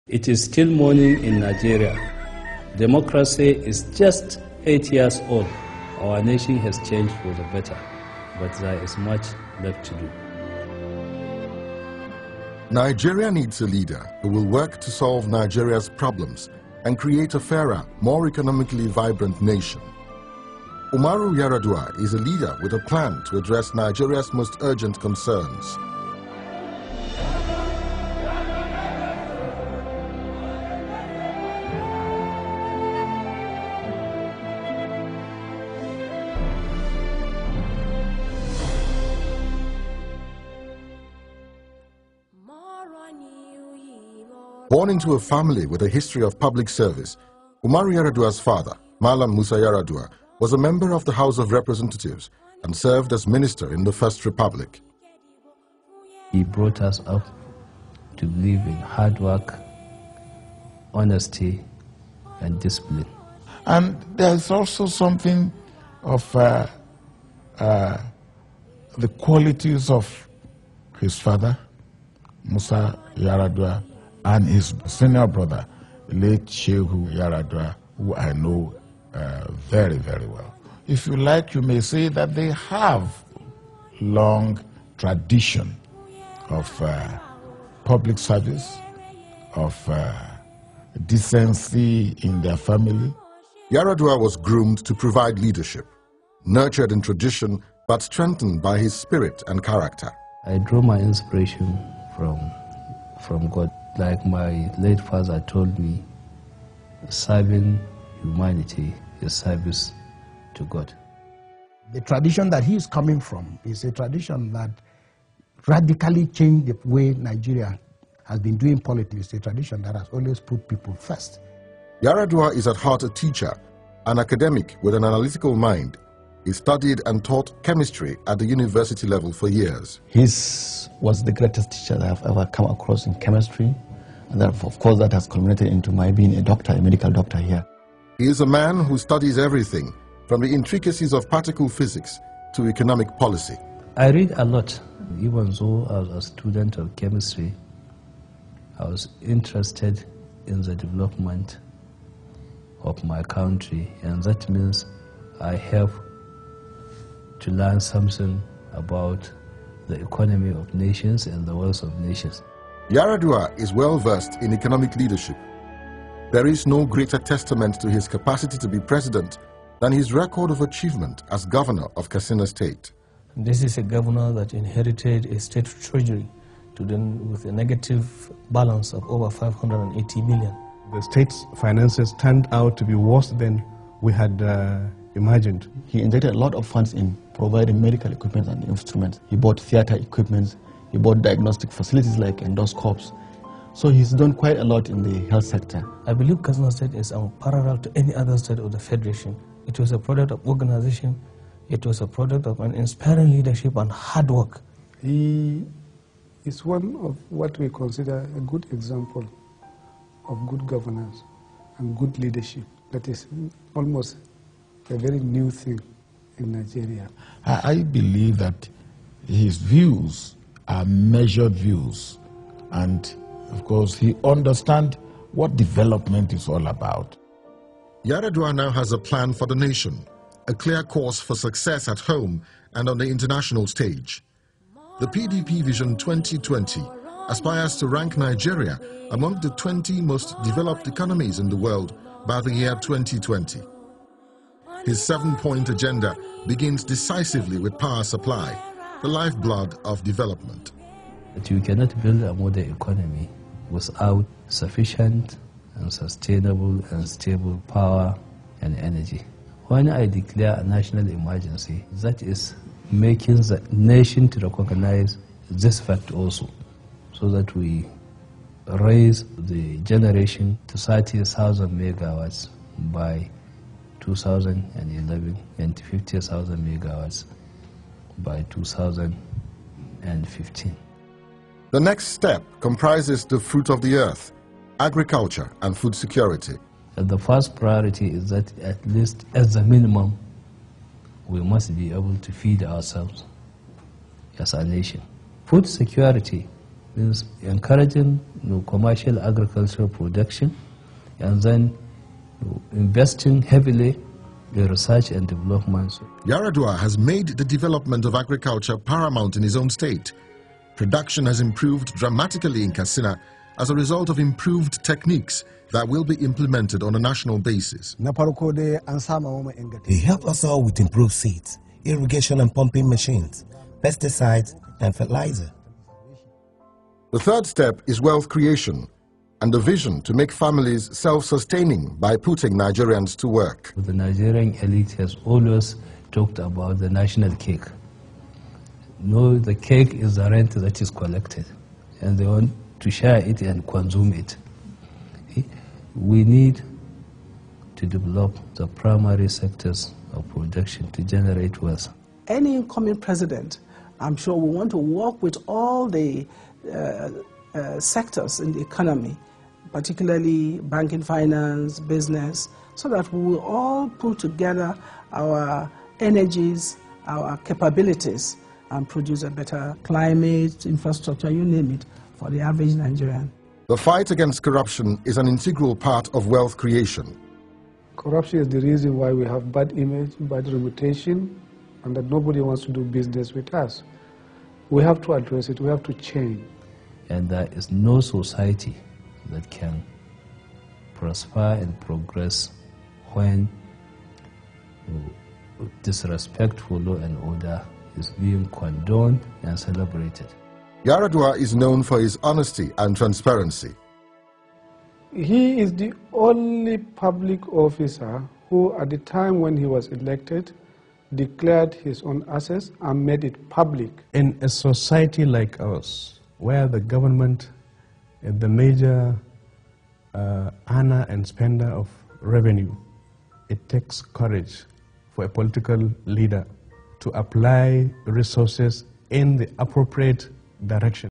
It is still morning in Nigeria. Democracy is just 8 years old. Our nation has changed for the better, but there is much left to do. Nigeria needs a leader who will work to solve Nigeria's problems and create a fairer, more economically vibrant nation. Umaru Yar'Adua is a leader with a plan to address Nigeria's most urgent concerns. Born into a family with a history of public service, Umaru Yar'Adua's father, Malam Musa Yar'Adua, was a member of the House of Representatives and served as minister in the First Republic. He brought us up to believe in hard work, honesty, and discipline. And there's also something of the qualities of his father, Musa Yar'Adua, and his senior brother, late Shehu Yar'Adua, who I know very, very well. If you like, you may say that they have long tradition of public service, of decency in their family. Yar'Adua was groomed to provide leadership, nurtured in tradition, but strengthened by his spirit and character. I draw my inspiration from God. Like my late father told me, serving humanity is service to God. The tradition that he is coming from is a tradition that radically changed the way Nigeria has been doing politics, a tradition that has always put people first. Yar'Adua is at heart a teacher, an academic with an analytical mind. He studied and taught chemistry at the university level for years. He was the greatest teacher that I've ever come across in chemistry. And that, of course, that has culminated into my being a doctor, a medical doctor here. He is a man who studies everything, from the intricacies of particle physics to economic policy. I read a lot. Even though I was a student of chemistry, I was interested in the development of my country, and that means I have to learn something about the economy of nations and the wealth of nations. Yar'Adua is well versed in economic leadership. There is no greater testament to his capacity to be president than his record of achievement as governor of Katsina State. This is a governor that inherited a state treasury with a negative balance of over 580 million. The state's finances turned out to be worse than we had imagined. He injected a lot of funds in providing medical equipment and instruments. He bought theater equipment. He bought diagnostic facilities like endoscopes. So he's done quite a lot in the health sector. I believe Katsina State is unparalleled to any other state of the Federation. It was a product of organization. It was a product of an inspiring leadership and hard work. He is one of what we consider a good example of good governance and good leadership. That is almost a very new thing in Nigeria. I believe that his views are measured views, and of course he understands what development is all about. Yar'Adua now has a plan for the nation, a clear course for success at home and on the international stage. The PDP Vision 2020 aspires to rank Nigeria among the 20 most developed economies in the world by the year 2020. His 7-point agenda begins decisively with power supply, the lifeblood of development. But you cannot build a modern economy without sufficient and sustainable and stable power and energy. When I declare a national emergency, that is making the nation to recognize this fact also, so that we raise the generation to 30,000 megawatts by 2011 and 50,000 megawatts by 2015. The next step comprises the fruit of the earth, agriculture and food security. And the first priority is that at least as a minimum, we must be able to feed ourselves as a nation. Food security means encouraging commercial agricultural production, and then investing heavily in research and development. Yaradua has made the development of agriculture paramount in his own state. Production has improved dramatically in Katsina as a result of improved techniques that will be implemented on a national basis. He helped us all with improved seeds, irrigation and pumping machines, pesticides and fertilizer. The third step is wealth creation and the vision to make families self-sustaining by putting Nigerians to work. The Nigerian elite has always talked about the national cake. No, the cake is the rent that is collected, and they want to share it and consume it. We need to develop the primary sectors of production to generate wealth. Any incoming president, I'm sure, will want to work with all the sectors in the economy, particularly banking, finance, business, so that we will all put together our energies, our capabilities, and produce a better climate, infrastructure, you name it, for the average Nigerian. The fight against corruption is an integral part of wealth creation. Corruption is the reason why we have bad image, bad reputation, and that nobody wants to do business with us. We have to address it, we have to change. And there is no society that can prosper and progress when disrespectful law and order is being condoned and celebrated. Yaradua is known for his honesty and transparency. He is the only public officer who, at the time when he was elected, declared his own assets and made it public. In a society like ours, where the government is the major earner and spender of revenue, it takes courage for a political leader to apply resources in the appropriate direction.